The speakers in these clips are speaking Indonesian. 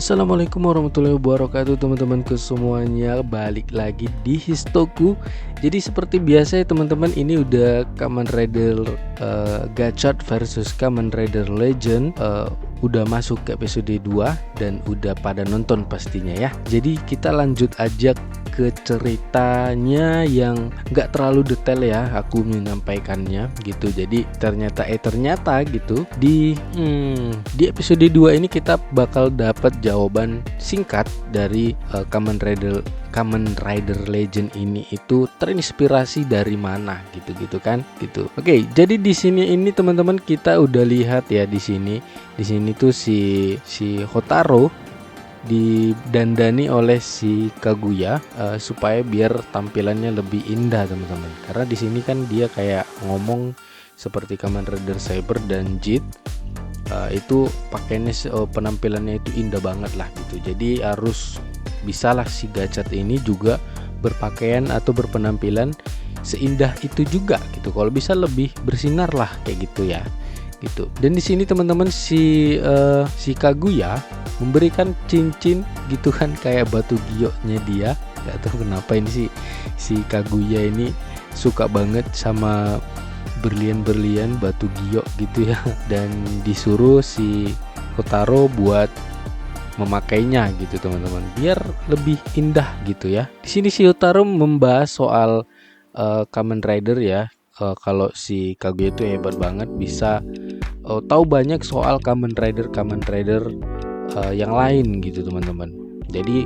Assalamualaikum warahmatullahi wabarakatuh teman-temanku semuanya. Balik lagi di Histoku. Jadi seperti biasa ya teman-teman, ini udah Kamen Rider Gachard versus Kamen Rider Legend. Udah masuk ke episode 2 dan udah pada nonton pastinya ya. Jadi kita lanjut aja ke ceritanya yang nggak terlalu detail ya aku menyampaikannya gitu. Jadi ternyata gitu di episode 2 ini kita bakal dapat jawaban singkat dari Kamen Rider Legend ini itu terinspirasi dari mana gitu kan gitu. Oke, jadi di sini ini teman-teman kita udah lihat ya di sini tuh si Hotaru didandani oleh si Kaguya supaya biar tampilannya lebih indah teman-teman. Karena di sini kan dia kayak ngomong seperti Kamen Rider Saber dan Jit, itu pakaiannya penampilannya itu indah banget lah gitu. Jadi harus bisalah si Gachard ini juga berpakaian atau berpenampilan seindah itu juga gitu. Kalau bisa lebih bersinar lah kayak gitu ya. Gitu. Dan di sini teman-teman si Kaguya memberikan cincin gitu kan, kayak batu gioknya dia. Gak tahu kenapa ini si Kaguya ini suka banget sama berlian-berlian batu giok gitu ya. Dan disuruh si Hotaru buat memakainya gitu teman-teman, biar lebih indah gitu ya. Di sini si Hotaru membahas soal Kamen Rider ya. Kalau si Kaguya itu hebat banget, bisa tahu banyak soal Kamen Rider yang lain gitu teman-teman. Jadi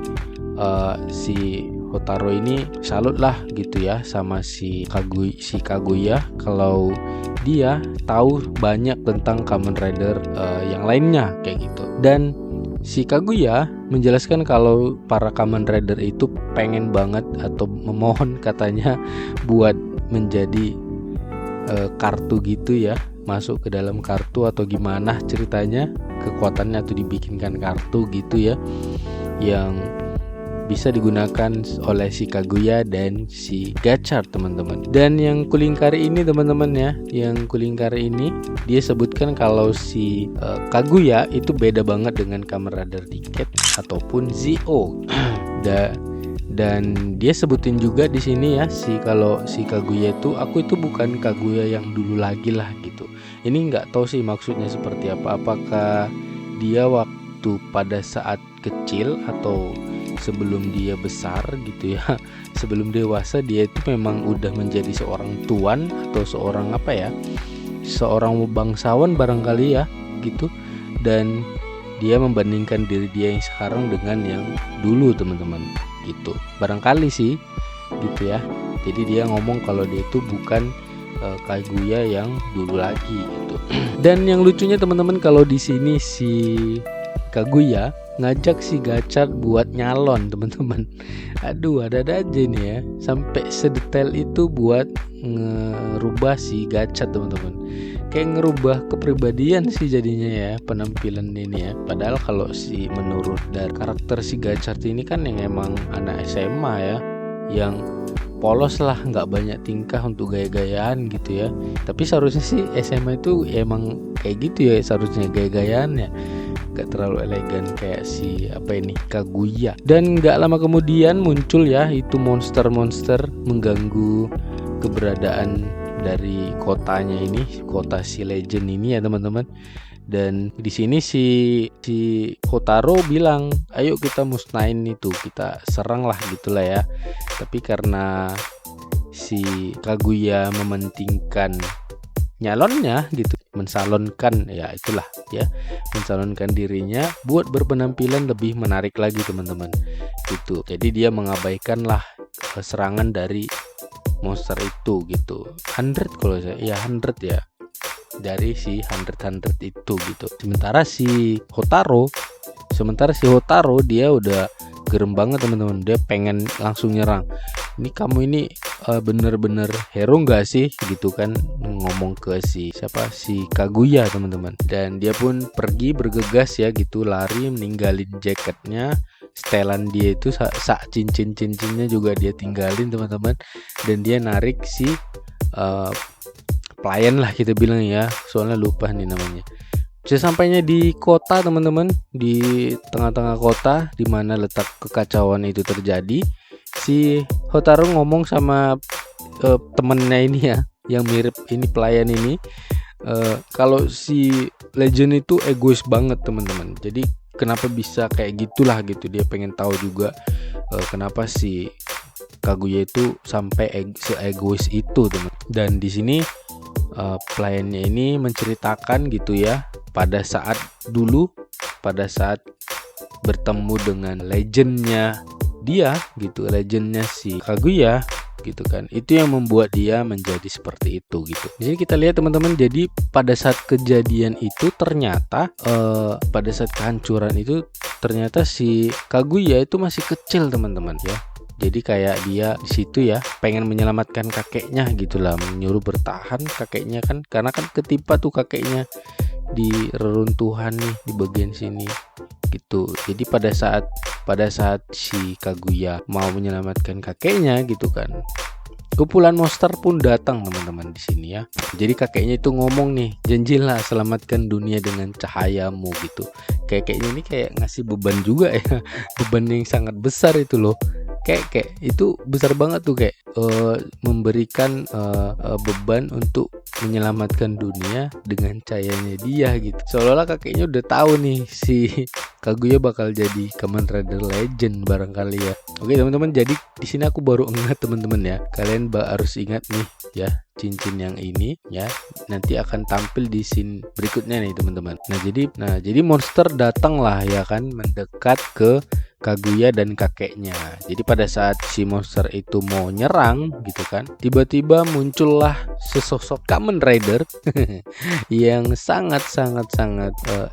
si Hotaru ini salut lah gitu ya sama si Kaguya kalau dia tahu banyak tentang Kamen Rider yang lainnya kayak gitu. Dan si Kaguya menjelaskan kalau para Kamen Rider itu pengen banget atau memohon katanya buat menjadi kartu gitu ya, masuk ke dalam kartu atau gimana ceritanya, kekuatannya atau dibikinkan kartu gitu ya, yang bisa digunakan oleh si Kaguya dan si Gachard teman-teman. Dan yang kulingkari ini teman-teman ya, yang kulingkari ini dia sebutkan kalau si Kaguya itu beda banget dengan Kamen Rider Decade ataupun Zio. Dan dia sebutin juga di sini ya, kalau si Kaguya itu, aku itu bukan Kaguya yang dulu lagi lah gitu. Ini nggak tahu sih maksudnya seperti apa. Apakah dia waktu pada saat kecil atau sebelum dia besar gitu ya, sebelum dewasa dia itu memang udah menjadi seorang tuan atau seorang apa ya, seorang bangsawan barangkali ya gitu. Dan dia membandingkan diri dia yang sekarang dengan yang dulu teman-teman gitu, barangkali sih gitu ya. Jadi dia ngomong kalau dia itu bukan Kaguya yang dulu lagi gitu. Dan yang lucunya teman-teman, kalau di sini si Kaguya ngajak si Gachard buat nyalon teman-teman. Aduh, ada-ada aja nih ya, sampai sedetail itu buat ngerubah si Gachard teman-teman. Kayak ngerubah kepribadian sih jadinya ya, penampilan ini ya. Padahal kalau menurut dari karakter si Gachard ini kan yang emang anak SMA ya, yang polos lah, nggak banyak tingkah untuk gaya-gayaan gitu ya. Tapi seharusnya sih SMA itu emang kayak gitu ya, seharusnya gaya-gayaannya gak terlalu elegan kayak si Kaguya. Dan gak lama kemudian muncul ya itu monster-monster mengganggu keberadaan dari kotanya ini, kota si Legend ini ya teman-teman. Dan di sini si Hotaru bilang, ayo kita musnahin itu, kita serang lah gitulah ya. Tapi karena si Kaguya mementingkan nyalonnya gitu, mensalonkan ya, itulah ya, mensalonkan dirinya buat berpenampilan lebih menarik lagi teman-teman gitu. Jadi dia mengabaikan lah serangan dari monster itu gitu. 100 kalau saya ya, 100 ya, dari si 100 itu gitu. Sementara si Hotaru dia udah gerem banget teman-teman, dia pengen langsung nyerang. Ini kamu ini bener-bener hero nggak sih gitu kan, ngomong ke si Kaguya teman-teman. Dan dia pun pergi bergegas ya gitu, lari meninggalin jaketnya, setelan dia itu cincinnya juga dia tinggalin teman-teman. Dan dia narik si pelayan lah kita bilang ya, soalnya lupa nih namanya, Sesampainya di kota teman-teman, di tengah-tengah kota di mana letak kekacauan itu terjadi, si Hotaru ngomong sama temennya ini ya, yang mirip ini pelayan ini, kalau si Legend itu egois banget teman-teman. Jadi kenapa bisa kayak gitulah gitu, dia pengen tahu juga kenapa si Kaguya itu sampai se-egois itu teman. Dan di sini pelayannya ini menceritakan gitu ya, pada saat bertemu dengan legendnya dia gitu, legendnya si Kaguya gitu kan, itu yang membuat dia menjadi seperti itu gitu. Jadi kita lihat teman-teman, jadi pada saat kejadian itu ternyata pada saat kehancuran itu ternyata si Kaguya itu masih kecil teman-teman ya. Jadi kayak dia di situ ya pengen menyelamatkan kakeknya gitulah, menyuruh bertahan kakeknya kan, karena kan ketimpa tuh kakeknya di reruntuhan nih di bagian sini gitu. Jadi pada saat si Kaguya mau menyelamatkan kakeknya gitu kan, kumpulan monster pun datang teman-teman di sini ya. Jadi kakeknya itu ngomong nih, janjilah selamatkan dunia dengan cahayamu gitu. Kakeknya ini kayak ngasih beban juga ya, beban yang sangat besar itu loh. Kayak itu besar banget tuh, kayak memberikan beban untuk menyelamatkan dunia dengan cahayanya dia gitu. Seolah-olah kakeknya udah tahu nih si Kaguya bakal jadi Kamen Rider Legend barangkali ya. Oke teman-teman, jadi di sini aku baru ingat teman-teman ya. Kalian harus ingat nih ya, cincin yang ini ya nanti akan tampil di scene berikutnya nih teman-teman. Nah jadi monster datanglah ya kan, mendekat ke Kaguya dan kakeknya. Jadi pada saat si monster itu mau nyerang gitu kan, tiba-tiba muncullah sesosok Kamen Rider yang sangat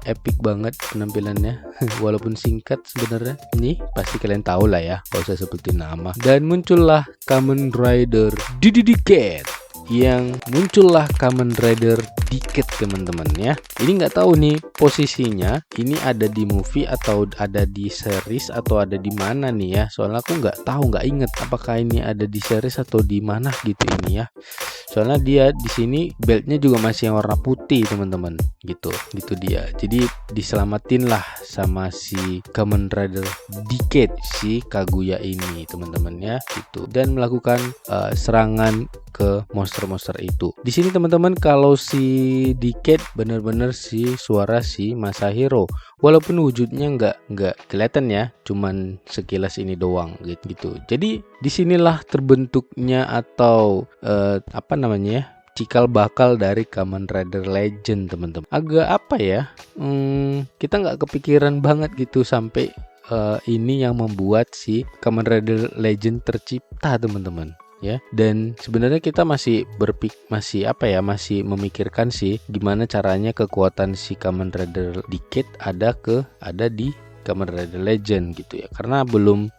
epic banget penampilannya. Walaupun singkat sebenarnya, ini pasti kalian tahu lah ya, gak usah sebutin nama. Dan muncullah Kamen Rider Decade, yang muncullah Kamen Rider Decade teman-teman ya. Ini nggak tahu nih posisinya, ini ada di movie atau ada di series atau ada di mana nih ya. Soalnya aku nggak tahu, nggak inget apakah ini ada di series atau di mana gitu ini ya. Soalnya dia di sini beltnya juga masih yang warna putih teman-teman gitu dia. Jadi diselamatin lah sama si Kamen Rider Decade si Kaguya ini teman-teman ya gitu, dan melakukan serangan ke monster-monster itu. Di sini teman-teman, kalau si Decade benar-benar suara si Masahiro, walaupun wujudnya nggak kelihatan ya, cuman sekilas ini doang gitu. Jadi disinilah terbentuknya atau cikal bakal dari Kamen Rider Legend teman-teman. Agak apa ya, kita nggak kepikiran banget gitu sampai ini yang membuat si Kamen Rider Legend tercipta teman-teman ya. Dan sebenarnya kita masih memikirkan sih gimana caranya kekuatan si Kamen Rider Decade ada di Kamen Rider Legend gitu ya, karena belum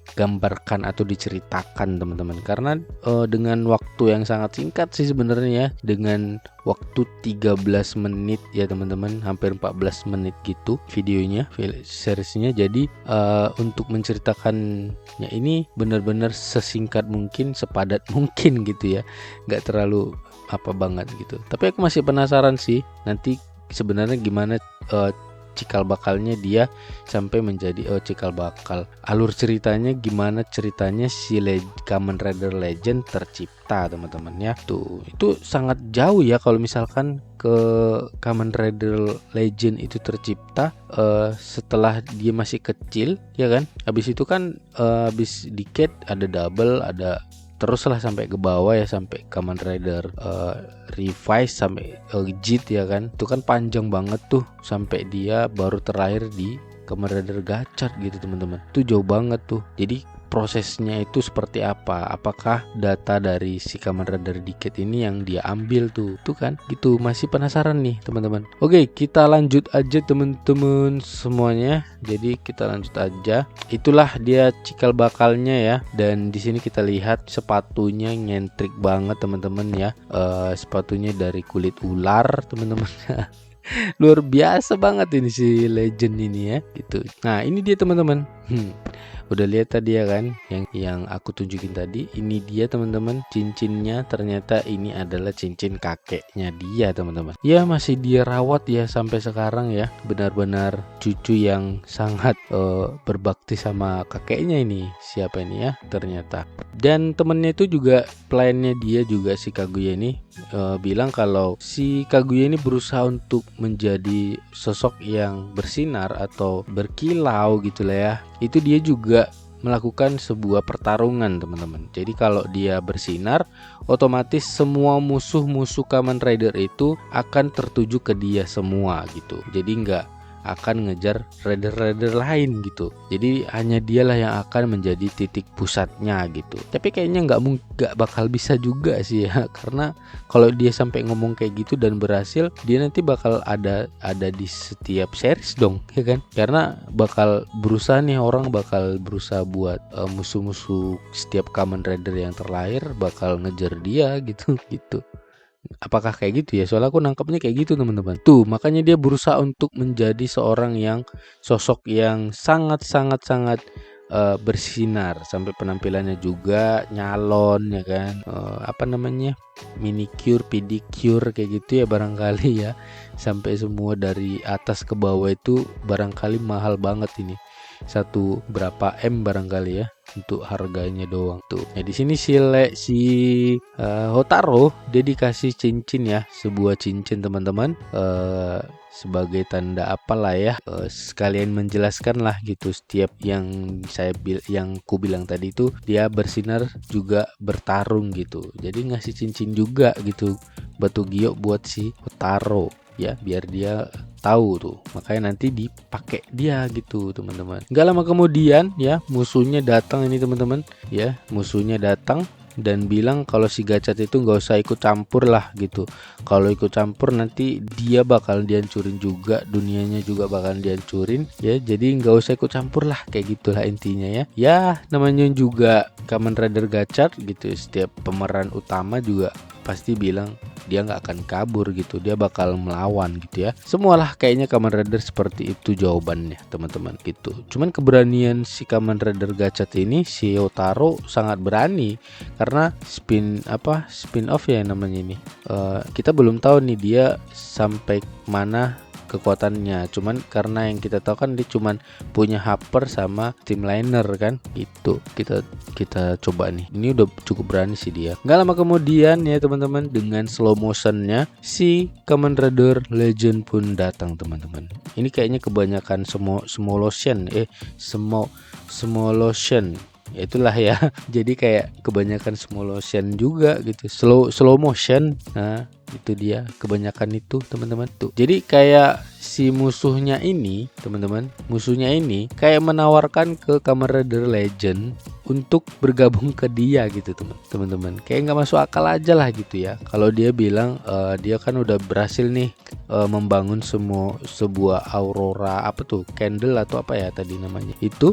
digambarkan atau diceritakan teman-teman, karena dengan waktu yang sangat singkat sih sebenarnya ya, dengan waktu 13 menit ya teman-teman, hampir 14 menit gitu videonya, seriesnya. Jadi untuk menceritakannya ini benar-benar sesingkat mungkin, sepadat mungkin gitu ya, nggak terlalu apa banget gitu. Tapi aku masih penasaran sih nanti sebenarnya gimana cikal bakalnya dia sampai menjadi cikal bakal, alur ceritanya gimana, ceritanya si Kamen Rider Legend tercipta teman-teman ya. Tuh itu sangat jauh ya kalau misalkan ke Kamen Rider Legend itu tercipta setelah dia masih kecil ya kan. Habis itu kan habis Decade ada Double, ada teruslah sampai ke bawah ya, sampai Kamen Rider Revise sampai Jit ya kan. Itu kan panjang banget tuh sampai dia baru terakhir di Kamen Rider Gachat gitu teman-teman. Itu jauh banget tuh. Jadi prosesnya itu seperti apa, apakah data dari si Kamen Rider Decade ini yang dia ambil tuh kan gitu. Masih penasaran nih teman-teman. Oke, kita lanjut aja teman-teman semuanya. Jadi kita lanjut aja. Itulah dia cikal bakalnya ya. Dan di sini kita lihat sepatunya nyentrik banget teman-teman ya. Sepatunya dari kulit ular teman-teman. Luar biasa banget ini si Legend ini ya gitu. Nah ini dia teman-teman, Udah lihat tadi ya kan yang aku tunjukin tadi. Ini dia teman-teman, cincinnya ternyata ini adalah cincin kakeknya dia teman-teman. Ya masih dia rawat ya sampai sekarang ya. Benar-benar cucu yang sangat berbakti sama kakeknya ini. Siapa ini ya ternyata. Dan temennya itu juga, pelayannya dia juga si Kaguya ini bilang kalau si Kaguya ini berusaha untuk menjadi sosok yang bersinar atau berkilau gitu lah ya. Itu dia juga melakukan sebuah pertarungan teman-teman. Jadi kalau dia bersinar, otomatis semua musuh-musuh Kamen Rider itu akan tertuju ke dia semua gitu. Jadi nggak akan ngejar rider-rider lain gitu. Jadi hanya dialah yang akan menjadi titik pusatnya gitu. Tapi kayaknya nggak bakal bisa juga sih ya, karena kalau dia sampai ngomong kayak gitu dan berhasil, dia nanti bakal ada di setiap series dong, ya kan? Karena bakal berusaha nih, orang bakal berusaha buat musuh-musuh setiap Kamen Rider yang terlahir bakal ngejar dia gitu. Apakah kayak gitu ya? Soalnya aku nangkapnya kayak gitu teman-teman. Tuh makanya dia berusaha untuk menjadi seorang yang sosok yang sangat bersinar, sampai penampilannya juga nyalon ya kan, manicure, pedicure kayak gitu ya barangkali ya, sampai semua dari atas ke bawah itu barangkali mahal banget ini. Satu berapa M barangkali ya untuk harganya doang tuh. Nah di sini si Hotaro dia dikasih cincin ya, sebuah cincin teman-teman, sebagai tanda apalah ya, sekalian menjelaskan lah gitu. Setiap yang ku bilang tadi itu dia bersinar juga bertarung gitu. Jadi ngasih cincin juga gitu, batu giok buat si Hotaro ya, biar dia tahu tuh, makanya nanti dipakai dia gitu teman-teman. Nggak lama kemudian ya musuhnya datang ini teman-teman ya, musuhnya datang dan bilang kalau si Gachat itu nggak usah ikut campur lah gitu. Kalau ikut campur nanti dia bakal dihancurin juga, dunianya juga bakal dihancurin ya. Jadi nggak usah ikut campur lah, kayak gitulah intinya ya. Ya namanya juga Kamen Rider Gachat gitu. Setiap pemeran utama juga pasti bilang dia nggak akan kabur gitu, dia bakal melawan gitu ya. Semualah kayaknya Kamen Rider seperti itu jawabannya teman-teman gitu. Cuman keberanian si Kamen Rider Gachat ini, si Hotaro sangat berani, karena spin off ya namanya ini. Kita belum tahu nih dia sampai mana kekuatannya, cuman karena yang kita tahu kan dia cuman punya Hopper sama Streamliner kan, itu kita coba nih. Ini udah cukup berani sih dia. Nggak lama kemudian ya teman-teman, dengan slow motionnya si Kamen Rider Legend pun datang teman-teman. Ini kayaknya kebanyakan Smolotion itulah ya. Jadi kayak kebanyakan Smolotion juga gitu, slow motion. Nah itu dia kebanyakan itu teman-teman tuh. Jadi kayak si musuhnya ini teman-teman, kayak menawarkan ke Kamen Rider Legend untuk bergabung ke dia gitu teman-teman. Kayak nggak masuk akal aja lah gitu ya. Kalau dia bilang dia kan udah berhasil nih membangun sebuah aurora candle atau apa ya tadi namanya itu.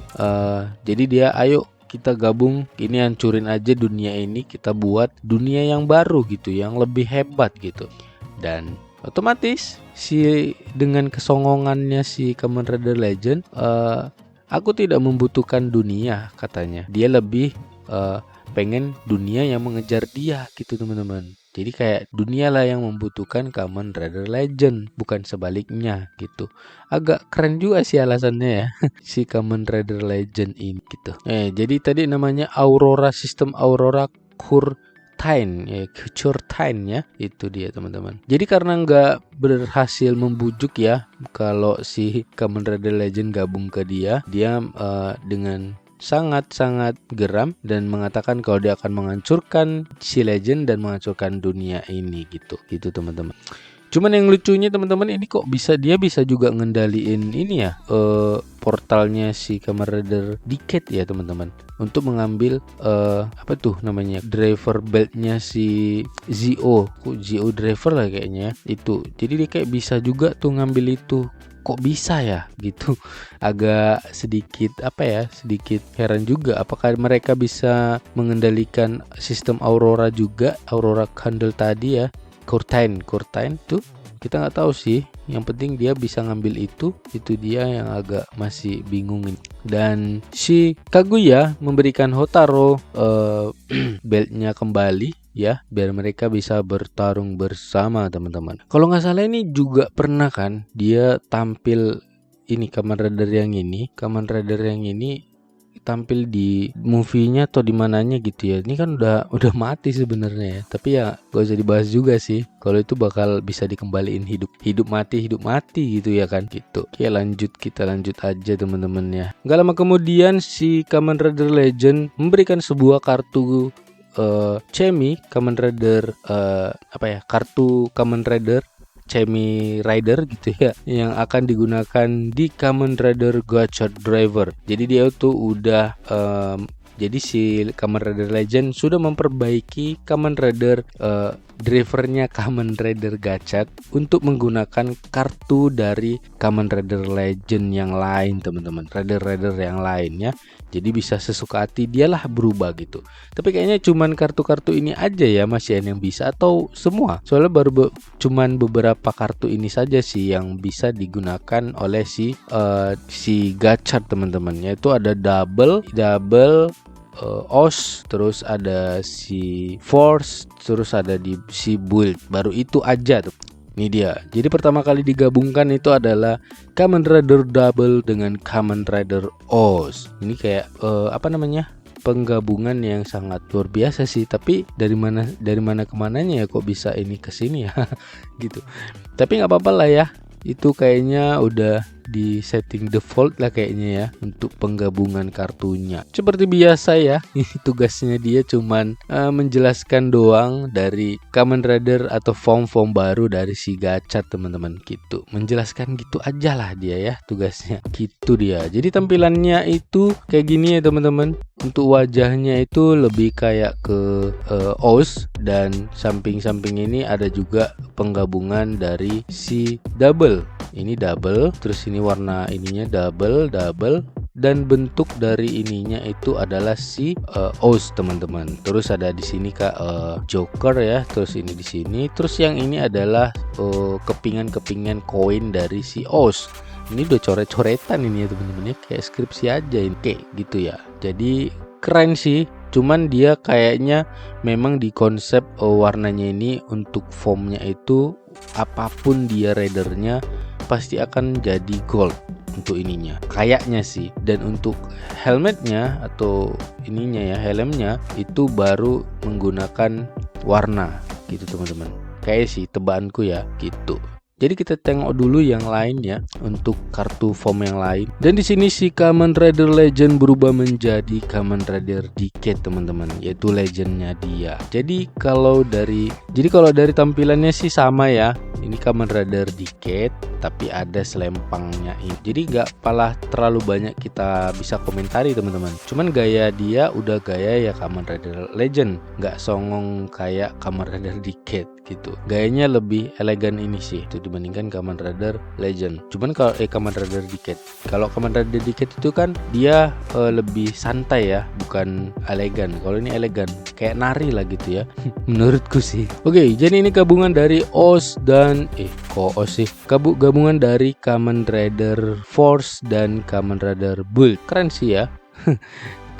Jadi dia ayo kita gabung, ini hancurin aja dunia ini, kita buat dunia yang baru gitu, yang lebih hebat gitu. Dan otomatis dengan kesongongannya si Kamen Rider Legend, aku tidak membutuhkan dunia katanya. Dia lebih pengen dunia yang mengejar dia gitu teman-teman. Jadi kayak dunia lah yang membutuhkan Kamen Rider Legend, bukan sebaliknya gitu. Agak keren juga sih alasannya ya si Kamen Rider Legend ini gitu. Jadi tadi namanya sistem Aurora Curtain ya, itu dia teman-teman. Jadi karena nggak berhasil membujuk ya kalau si Kamen Rider Legend gabung ke dia dengan sangat geram dan mengatakan kalau dia akan menghancurkan si Legend dan menghancurkan dunia ini gitu teman-teman. Cuman yang lucunya teman-teman, ini kok dia bisa juga ngendaliin ini ya, portalnya si Kamen Rider Decade ya teman-teman, untuk mengambil driver beltnya si Zio driver lah kayaknya itu. Jadi dia kayak bisa juga tuh ngambil itu. Kok bisa ya gitu, agak sedikit heran juga. Apakah mereka bisa mengendalikan sistem Aurora Candle tadi ya, Curtain tuh kita nggak tahu sih. yang penting dia bisa ngambil itu dia yang agak masih bingung. Dan si Kaguya memberikan Hotaro beltnya kembali ya, biar mereka bisa bertarung bersama teman-teman. Kalau nggak salah ini juga pernah kan dia tampil ini Kamen Rider yang ini tampil di movie-nya atau di mananya gitu ya. Ini kan udah mati sebenarnya ya. Tapi ya gak usah dibahas juga sih. Kalau itu bakal bisa dikembaliin hidup mati gitu ya kan gitu. Oke, kita lanjut aja teman-teman ya. Gak lama kemudian si Kamen Rider Legend memberikan sebuah kartu Chemi Kamen Rider kartu Kamen Rider Chemi Rider gitu ya, yang akan digunakan di Kamen Rider Gachot Driver. Jadi dia tuh udah jadi si Kamen Rider Legend sudah memperbaiki Kamen Rider drivernya Kamen Rider Gachot untuk menggunakan kartu dari Kamen Rider Legend yang lain teman-teman, rider yang lainnya. Jadi bisa sesuka hati dialah berubah gitu. Tapi kayaknya cuman kartu-kartu ini aja ya masih yang bisa, atau semua? Soalnya baru cuman beberapa kartu ini saja sih yang bisa digunakan oleh si Gachot teman-teman. Yaitu ada double OS, terus ada si Force, terus ada di si Build. Baru itu aja tuh. Ini dia. Jadi pertama kali digabungkan itu adalah Kamen Rider Double dengan Kamen Rider OS. Ini kayak penggabungan yang sangat luar biasa sih. Tapi dari mana kemananya ya kok bisa ini ke sini ya gitu. Tapi nggak apa-apa lah ya. Itu kayaknya udah di setting default lah kayaknya ya untuk penggabungan kartunya. Seperti biasa ya, tugasnya dia cuman menjelaskan doang dari Kamen Rider atau form baru dari si Gachot teman-teman gitu. Menjelaskan gitu aja lah dia ya tugasnya. Gitu dia. Jadi tampilannya itu kayak gini ya teman-teman. Untuk wajahnya itu lebih kayak ke OS, dan samping-samping ini ada juga penggabungan dari si double. Ini double, terus ini warna ininya double, dan bentuk dari ininya itu adalah si OS teman-teman. Terus ada di sini Joker ya, terus ini di sini, terus yang ini adalah kepingan koin dari si OS. Ini udah coret-coretan ini ya teman-teman ya, kayak skripsi aja ini kayak gitu ya. Jadi keren sih. Cuman dia kayaknya memang di konsep warnanya ini untuk formnya itu apapun dia ridernya pasti akan jadi gold untuk ininya kayaknya sih. Dan untuk helmetnya atau ininya ya, helmnya itu baru menggunakan warna gitu teman-teman, kayak sih tebakanku ya gitu. Jadi kita tengok dulu yang lain ya, untuk kartu form yang lain. Dan di sini si Kamen Rider Legend berubah menjadi Kamen Rider Decade teman-teman, yaitu legendnya dia. Jadi kalau dari tampilannya sih sama ya. Ini Kamen Rider Decade tapi ada selempangnya ini. Jadi nggak palah terlalu banyak kita bisa komentari teman-teman. Cuman gaya dia udah gaya ya Kamen Rider Legend, nggak songong kayak Kamen Rider Decade gitu. Gayanya lebih elegan ini sih itu dibandingkan Kamen Rider Legend. Cuman kalau Kamen Rider Decade, kalau Kamen Rider Decade itu kan dia lebih santai ya, bukan elegan. Kalau ini elegan, kayak nari lah gitu ya menurutku sih. Oke, jadi ini gabungan dari OS dan gabungan dari Kamen Rider Force dan Kamen Rider Build. Keren sih ya.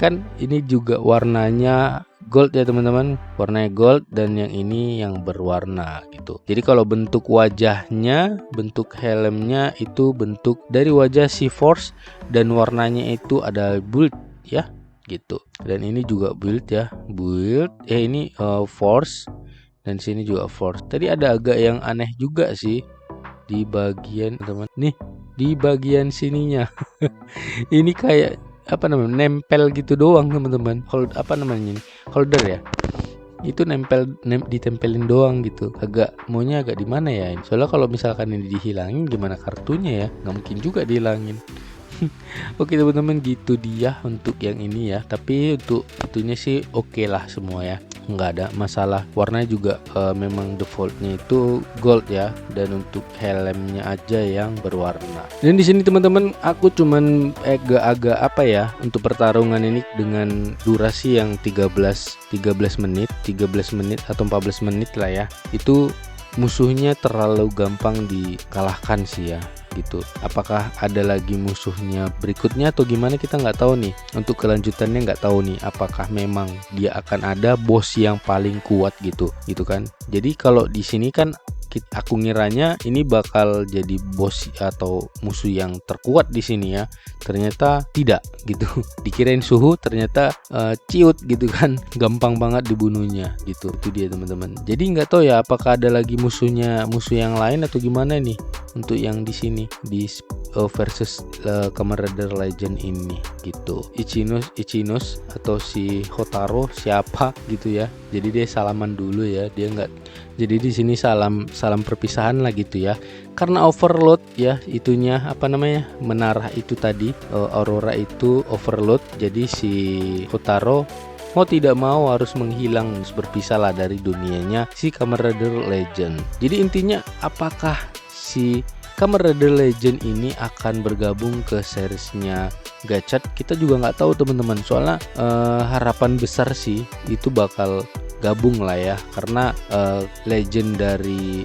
Kan ini juga warnanya gold ya teman-teman, warnanya gold, dan yang ini yang berwarna gitu. Jadi kalau bentuk wajahnya, bentuk helmnya itu bentuk dari wajah si Force, dan warnanya itu ada build ya gitu. Dan ini juga build ya, ini Force, dan sini juga Force. Tadi ada agak yang aneh juga sih di bagian teman nih, di bagian sininya ini kayak nempel gitu doang teman-teman. Holder ya, itu ditempelin doang gitu. Maunya agak di mana ya ini? Soalnya kalau misalkan ini dihilangin gimana kartunya ya, nggak mungkin juga dihilangin. Oke teman-teman, gitu dia untuk yang ini ya. Tapi untuk itunya sih oke lah semua ya, nggak ada masalah. Warnanya juga memang defaultnya itu gold ya, dan untuk helmnya aja yang berwarna. Dan di sini teman-teman, aku cuman agak untuk pertarungan ini dengan durasi yang 13 menit atau 14 menit lah ya. Itu musuhnya terlalu gampang dikalahkan sih ya gitu. Apakah ada lagi musuhnya berikutnya atau gimana, kita nggak tahu nih. Untuk kelanjutannya nggak tahu nih, apakah memang dia akan ada bos yang paling kuat gitu kan. Jadi kalau di sini kan aku ngiranya ini bakal jadi bos atau musuh yang terkuat di sini ya, ternyata tidak gitu. Dikirain suhu, ternyata ciut gitu kan, gampang banget dibunuhnya gitu. Itu dia teman-teman. Jadi nggak tahu ya apakah ada lagi musuh yang lain atau gimana nih untuk yang di sini di versus Kamen Rider Legend ini gitu. Ichinose atau si Hotaro siapa gitu ya. Jadi dia salaman dulu ya, dia nggak. Jadi di sini salam perpisahan lah gitu ya. Karena overload ya itunya menara itu tadi, Aurora itu overload. Jadi si Hotaro mau tidak mau harus menghilang, berpisah lah dari dunianya si Kamen Rider Legend. Jadi intinya apakah si Kamen Rider Legend ini akan bergabung ke seriesnya Gachat, kita juga nggak tahu teman-teman. Soalnya harapan besar sih itu bakal gabung lah ya, karena legend dari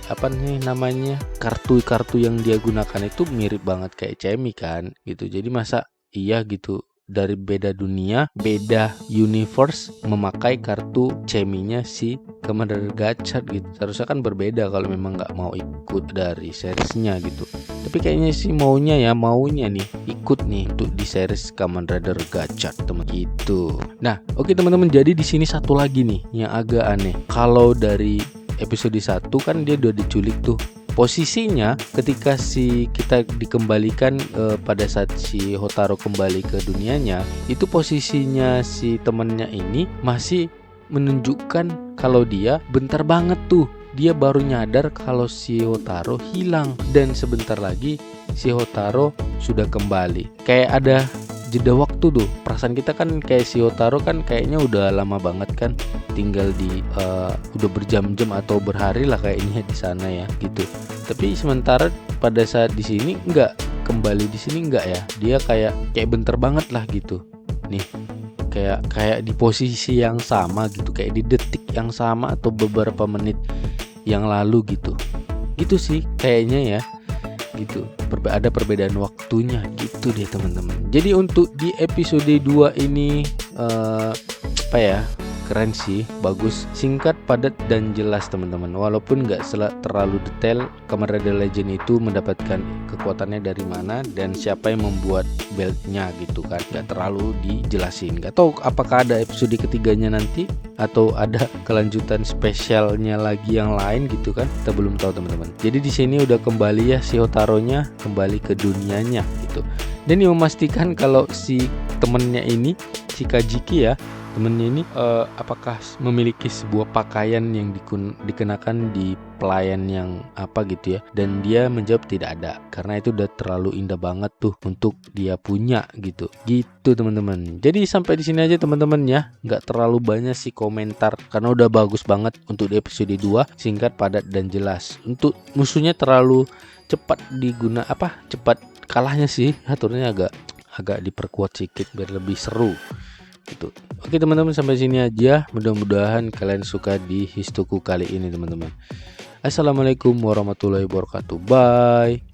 kartu yang dia gunakan itu mirip banget kayak Chemi kan gitu. Jadi masa iya gitu dari beda dunia, beda universe memakai kartu Cheminya si Kamen Rider Gachat gitu. Seharusnya kan berbeda kalau memang nggak mau ikut dari seriesnya gitu. Tapi kayaknya sih maunya nih ikut nih untuk di series Kamen Rider Gachat teman gitu. Nah, oke teman-teman, jadi di sini satu lagi nih yang agak aneh. Kalau dari episode 1 kan dia udah diculik tuh. Posisinya ketika kita dikembalikan pada saat si Hotaro kembali ke dunianya, itu posisinya si temennya ini masih menunjukkan kalau dia bentar banget tuh. Dia baru nyadar kalau si Hotaro hilang, dan sebentar lagi si Hotaro sudah kembali. Kayak ada jeda waktu tuh. Perasaan kita kan kayak si Hotaro kan kayaknya udah lama banget kan tinggal di udah berjam-jam atau berhari lah kayaknya di sana ya gitu. Tapi sementara pada saat di sini enggak, kembali di sini enggak ya. Dia kayak bentar banget lah gitu. Nih kayak di posisi yang sama gitu, kayak di detik yang sama atau beberapa menit yang lalu gitu. Gitu sih kayaknya ya. Gitu. Ada perbedaan waktunya gitu deh teman-teman. Jadi untuk di episode 2 ini keren sih, bagus, singkat, padat, dan jelas teman-teman. Walaupun nggak terlalu detail Kamen Rider Legend itu mendapatkan kekuatannya dari mana dan siapa yang membuat beltnya gitu kan, nggak terlalu dijelasin. Nggak tahu apakah ada episode ketiganya nanti atau ada kelanjutan spesialnya lagi yang lain gitu kan, kita belum tahu teman-teman. Jadi di sini udah kembali ya si Hotaronya kembali ke dunianya gitu. Dan yang memastikan kalau si temennya ini si Kajiki ya, temennya ini apakah memiliki sebuah pakaian yang dikenakan di pelayan yang apa gitu ya, dan dia menjawab tidak ada karena itu udah terlalu indah banget tuh untuk dia punya gitu teman-teman. Jadi sampai di sini aja teman-teman ya, nggak terlalu banyak sih komentar karena udah bagus banget untuk di episode 2, singkat, padat, dan jelas. Untuk musuhnya terlalu cepat cepat kalahnya sih, aturnya agak diperkuat sedikit biar lebih seru gitu. Oke teman-teman, sampai sini aja. Mudah-mudahan kalian suka di Histoku kali ini teman-teman. Assalamualaikum warahmatullahi wabarakatuh. Bye.